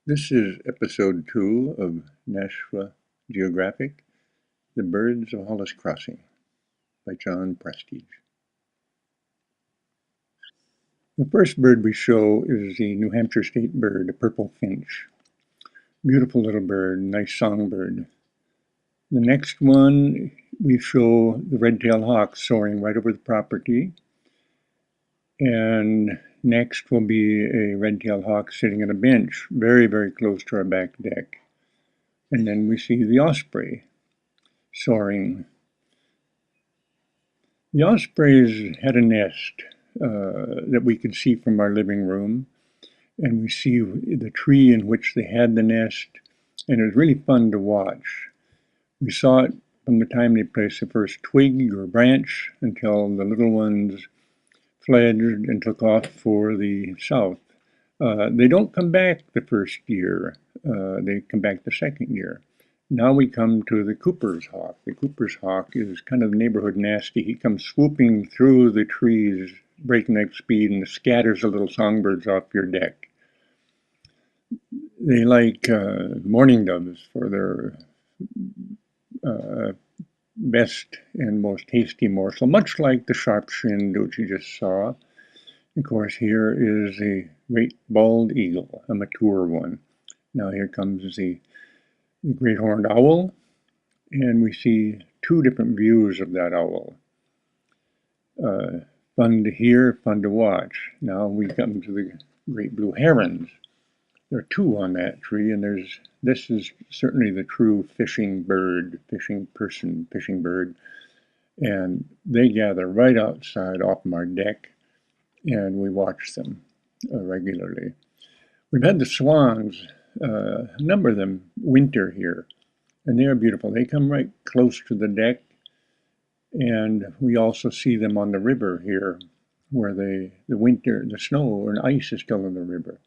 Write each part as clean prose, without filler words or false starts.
This is episode 2 of Nashua Geographic, The Birds of Hollis Crossing by John Prestidge. The first bird we show is the New Hampshire state bird, a purple finch. Beautiful little bird, nice songbird. The next one we show the red-tailed hawk soaring right over the property. And next will be a red-tailed hawk sitting on a bench very, very close to our back deck. And then we see the osprey soaring. The ospreys had a nest that we could see from our living room, and we see the tree in which they had the nest, and it was really fun to watch. We saw it from the time they placed the first twig or branch until the little ones fledged and took off for the south. They don't come back the first year, they come back the second year. Now we come to the Cooper's hawk. The Cooper's hawk is kind of neighborhood nasty. He comes swooping through the trees, breakneck speed, and scatters the little songbirds off your deck. They like mourning doves for their best and most tasty morsel, much like the sharp-shinned which you just saw. Of course, here is a great bald eagle, a mature one. Now here comes the great horned owl, and we see two different views of that owl. Fun to hear, fun to watch. Now we come to the great blue herons. There are two on that tree, and this is certainly the true fishing bird, fishing person, fishing bird. And they gather right outside off of our deck, and we watch them regularly. We've had the swans, a number of them, winter here, and they are beautiful. They come right close to the deck, and we also see them on the river here, where the snow or ice is still in the river.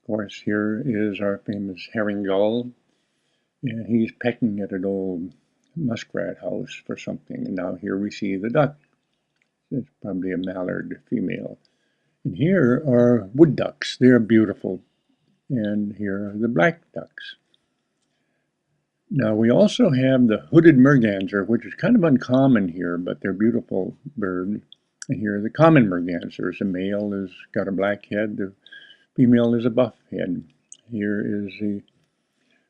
Of course, here is our famous herring gull, and he's pecking at an old muskrat house for something. And now here we see the duck. It's probably a mallard female. And here are wood ducks. They're beautiful. And here are the black ducks. Now we also have the hooded merganser, which is kind of uncommon here, but they're beautiful birds. And here are the common mergansers. The male has got a black head, the female is a buff head. Here is the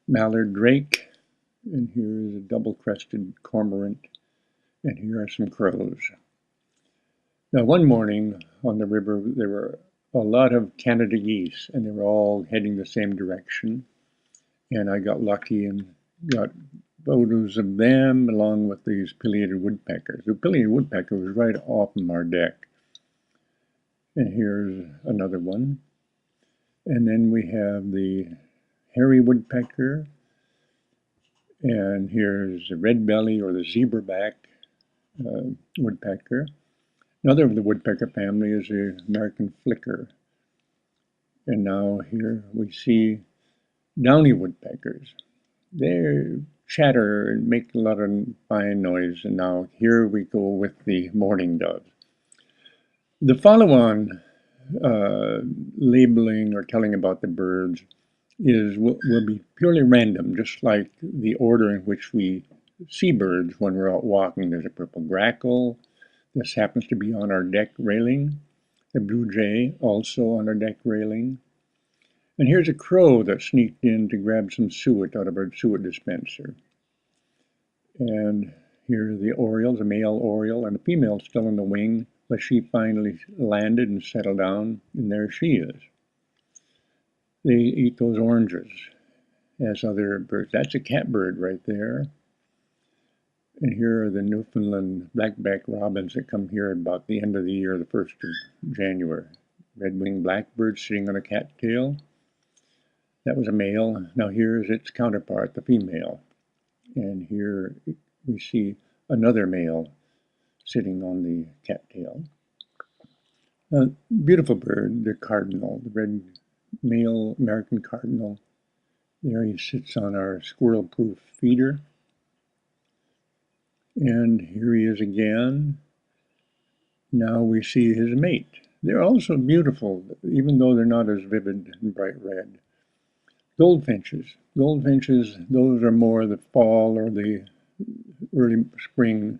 mallard drake, and here is a double-crested cormorant, and here are some crows. Now one morning on the river there were a lot of Canada geese, and they were all heading the same direction, and I got lucky and got photos of them along with these pileated woodpeckers. The pileated woodpecker was right off of our deck. And here's another one. And then we have the hairy woodpecker, and here's the red belly or the zebraback woodpecker. Another of the woodpecker family is the American flicker. And now here we see downy woodpeckers. They chatter and make a lot of fine noise, and now here we go with the mourning dove. The follow-on labeling or telling about the birds will be purely random, just like the order in which we see birds when we're out walking. There's a purple grackle. This happens to be on our deck railing. The blue jay also on our deck railing. And here's a crow that sneaked in to grab some suet out of our suet dispenser. And here are the orioles, a male oriole and a female still in the wing, but she finally landed and settled down, and there she is. They eat those oranges as other birds. That's a catbird right there. And here are the Newfoundland blackback robins that come here about the end of the year, the 1st of January. Red-winged blackbird sitting on a cattail. That was a male. Now here's its counterpart, the female. And here we see another male sitting on the cattail. A beautiful bird, the cardinal, the red male American cardinal. There he sits on our squirrel-proof feeder. And here he is again. Now we see his mate. They're also beautiful, even though they're not as vivid and bright red. Goldfinches. Goldfinches, those are more the fall or the early spring,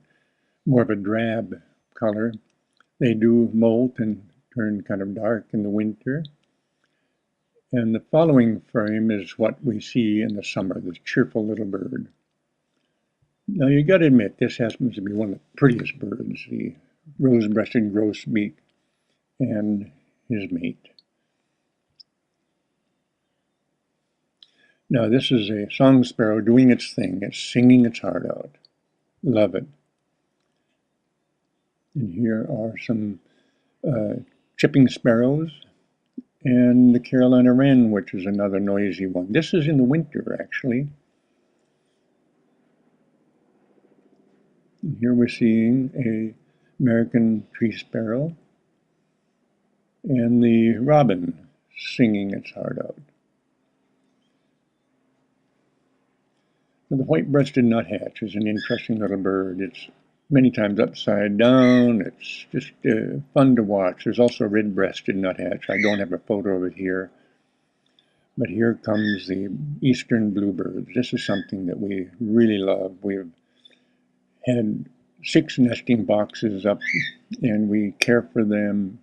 more of a drab color. They do molt and turn kind of dark in the winter. And the following frame is what we see in the summer, this cheerful little bird. Now you got to admit, this happens to be one of the prettiest birds, the rose-breasted grosbeak and his mate. Now this is a song sparrow doing its thing. It's singing its heart out. Love it. And here are some chipping sparrows and the Carolina wren, which is another noisy one. This is in the winter, actually. And here we're seeing a American tree sparrow and the robin singing its heart out. Now, the white-breasted nuthatch is an interesting little bird. It's many times upside down. It's just fun to watch. There's also a red-breasted nuthatch. I don't have a photo of it here. But here comes the eastern bluebirds. This is something that we really love. We've had 6 nesting boxes up, and we care for them.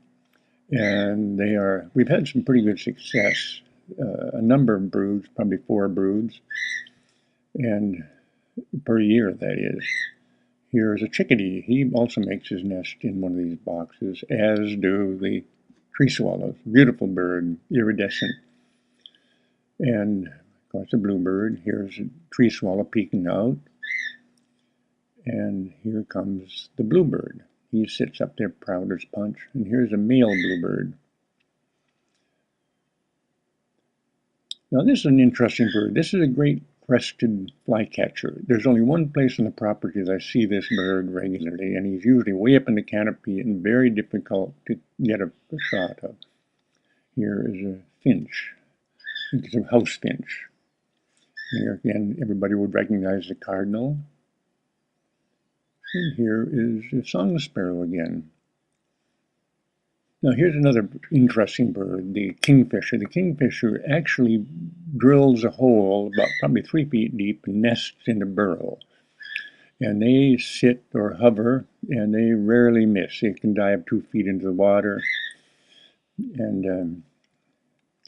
And we've had some pretty good success. A number of broods, probably 4 broods. And per year, that is. Here is a chickadee. He also makes his nest in one of these boxes, as do the tree swallows. Beautiful bird, iridescent. And, of course, a bluebird. Here's a tree swallow peeking out. And here comes the bluebird. He sits up there proud as punch. And here's a male bluebird. Now, this is an interesting bird. This is a great crested flycatcher. There's only one place on the property that I see this bird regularly, and he's usually way up in the canopy and very difficult to get a shot of. Here is a finch. I think it's a house finch. Here again, everybody would recognize the cardinal. And here is a song sparrow again. Now here's another interesting bird, the kingfisher. The kingfisher actually drills a hole about probably 3 feet deep and nests in a burrow. And they sit or hover, and they rarely miss. They can dive 2 feet into the water and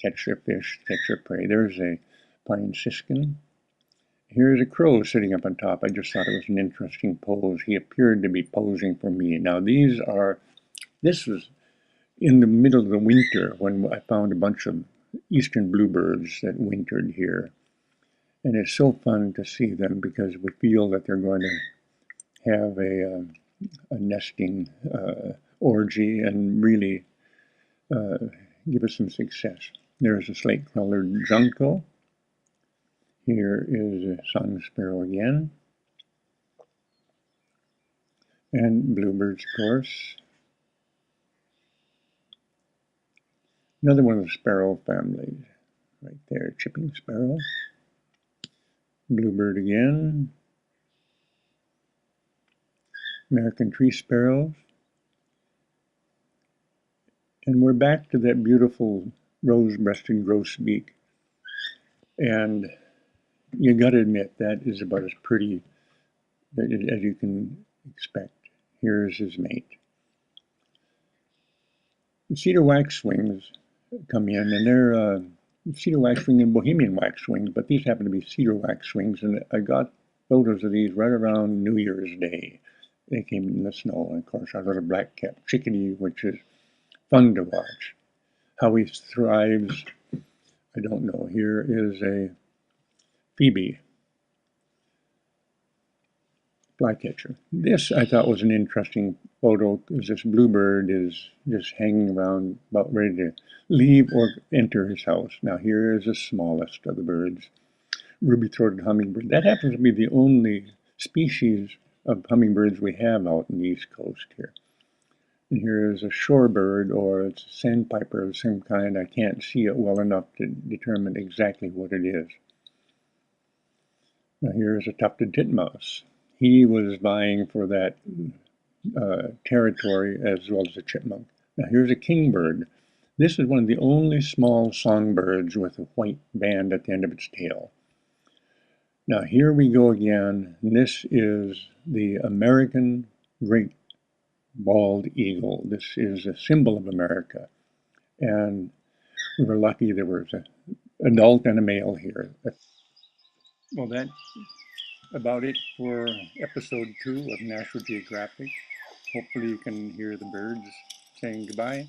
catch their fish, catch their prey. There's a pine siskin. Here's a crow sitting up on top. I just thought it was an interesting pose. He appeared to be posing for me. Now this was in the middle of the winter when I found a bunch of eastern bluebirds that wintered here. And it's so fun to see them because we feel that they're going to have a nesting orgy and really give us some success. There's a slate-colored junco. Here is a song sparrow again. And bluebirds, of course. Another one of the sparrow families, right there, chipping sparrow. Bluebird again. American tree sparrows. And we're back to that beautiful rose-breasted grosbeak. And you got to admit, that is about as pretty as you can expect. Here's his mate. The cedar waxwings come in, and they're cedar waxwing and Bohemian waxwings, but these happen to be cedar waxwings, and I got photos of these right around New Year's Day. They came in the snow, and of course our little black-capped chickadee, which is fun to watch. How he thrives, I don't know. Here is a phoebe flycatcher. This I thought was an interesting photo because this bluebird is just hanging around about ready to leave or enter his house. Now here is the smallest of the birds, ruby-throated hummingbird. That happens to be the only species of hummingbirds we have out in the East Coast here. And here is a shorebird, or it's a sandpiper of some kind. I can't see it well enough to determine exactly what it is. Now here's a tufted titmouse. He was vying for that territory as well as a chipmunk. Now here's a kingbird. This is one of the only small songbirds with a white band at the end of its tail. Now here we go again. This is the American great bald eagle. This is a symbol of America. And we were lucky there was an adult and a male here. Well, that's about it for episode 2 of Nashua Geographic. Hopefully you can hear the birds saying goodbye.